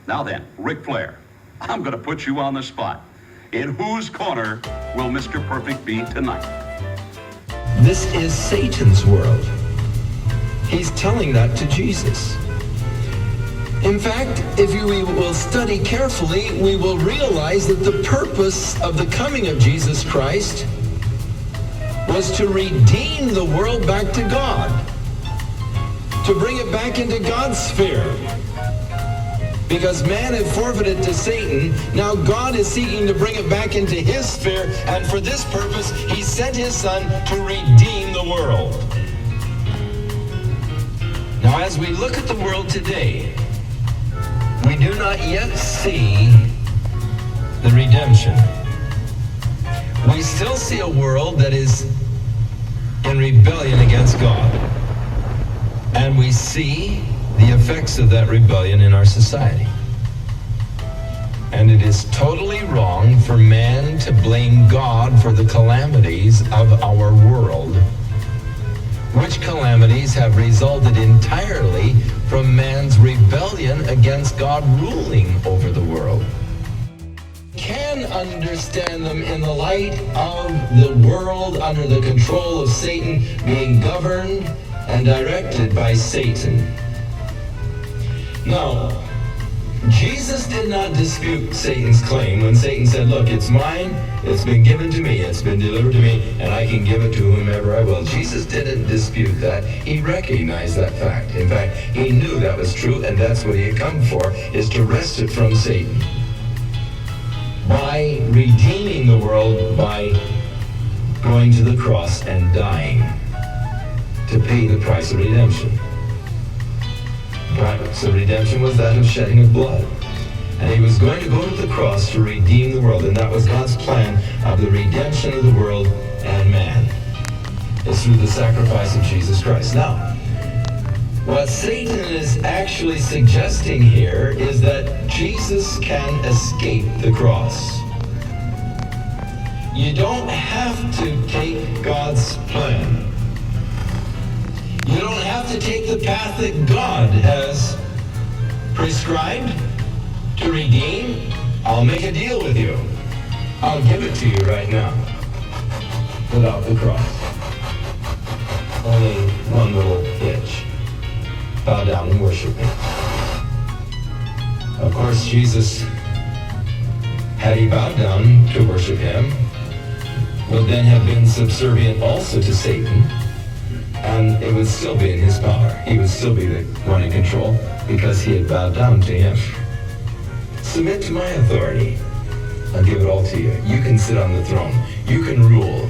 Now then, Ric Flair, I'm going to put you on the spot. In whose corner will Mr. Perfect be tonight? This is Satan's world. He's telling that to Jesus. In fact, if we will study carefully, we will realize that the purpose of the coming of Jesus Christ was to redeem the world back to God, to bring it back into God's sphere. Because man had forfeited to Satan, now God is seeking to bring it back into his sphere, and for this purpose, he sent his son to redeem the world. Now, as we look at the world today, we do not yet see the redemption. We still see a world that is in rebellion against God. And we see the effects of that rebellion in our society. And it is totally wrong for man to blame God for the calamities of our world, which calamities have resulted entirely from man's rebellion against God ruling over the world. Can understand them in the light of the world under the control of Satan, being governed and directed by Satan. Now, Jesus did not dispute Satan's claim when Satan said, look, it's mine, it's been given to me, it's been delivered to me, and I can give it to whomever I will. Jesus didn't dispute that. He recognized that fact. In fact, he knew that was true, and that's what he had come for, is to wrest it from Satan. By redeeming the world by going to the cross and dying to pay the price of redemption. So redemption was that of shedding of blood. And he was going to go to the cross to redeem the world. And that was God's plan of the redemption of the world and man. It's through the sacrifice of Jesus Christ. Now, what Satan is actually suggesting here is that Jesus can escape the cross. You don't have to take God's plan. You don't have to take the path that God has prescribed to redeem. I'll make a deal with you. I'll give it to you right now without the cross. Only one little hitch. Bow down and worship me. Of course, Jesus, had he bowed down to worship him, would then have been subservient also to Satan. And it would still be in his power. He would still be the one in control because he had bowed down to him. Submit to my authority. I'll give it all to you. You can sit on the throne. You can rule.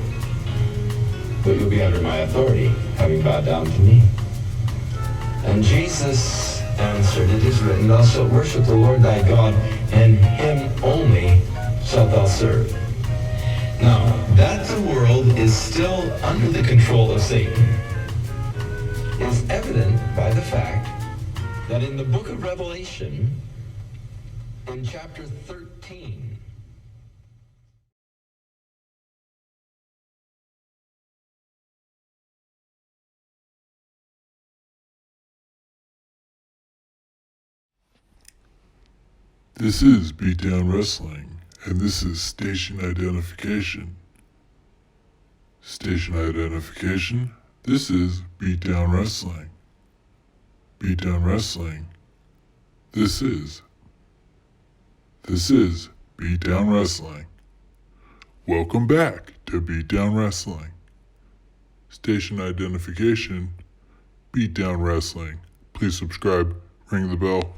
But you'll be under my authority, having bowed down to me. And Jesus answered, it is written, thou shalt worship the Lord thy God, and him only shalt thou serve. Now, that the world is still under the control of Satan is evident by the fact that in the book of Revelation, in chapter 13, This is BeatDownWrestling, and this is Station Identification. Station Identification, this is BeatDownWrestling. BeatDownWrestling, this is BeatDownWrestling. Welcome back to BeatDownWrestling. Station Identification, BeatDownWrestling. Please subscribe, ring the bell.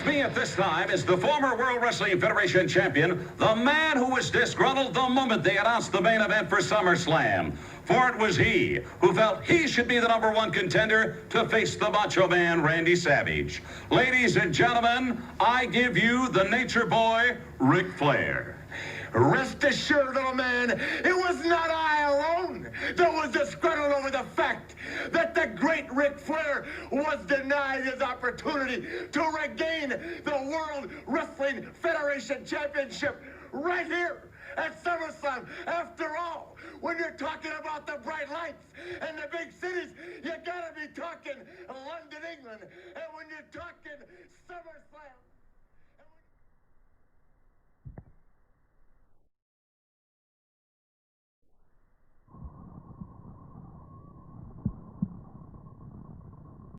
With me at this time is the former World Wrestling Federation champion, the man who was disgruntled the moment they announced the main event for SummerSlam. For it was he who felt he should be the #1 contender to face the Macho Man, Randy Savage. Ladies and gentlemen, I give you the Nature Boy, Ric Flair. Rest assured, little man, it was not I alone that was disgruntled over the fact that the great Ric Flair was denied his opportunity to regain the World Wrestling Federation Championship right here at SummerSlam. After all, when you're talking about the bright lights and the big cities, you gotta be talking London, England,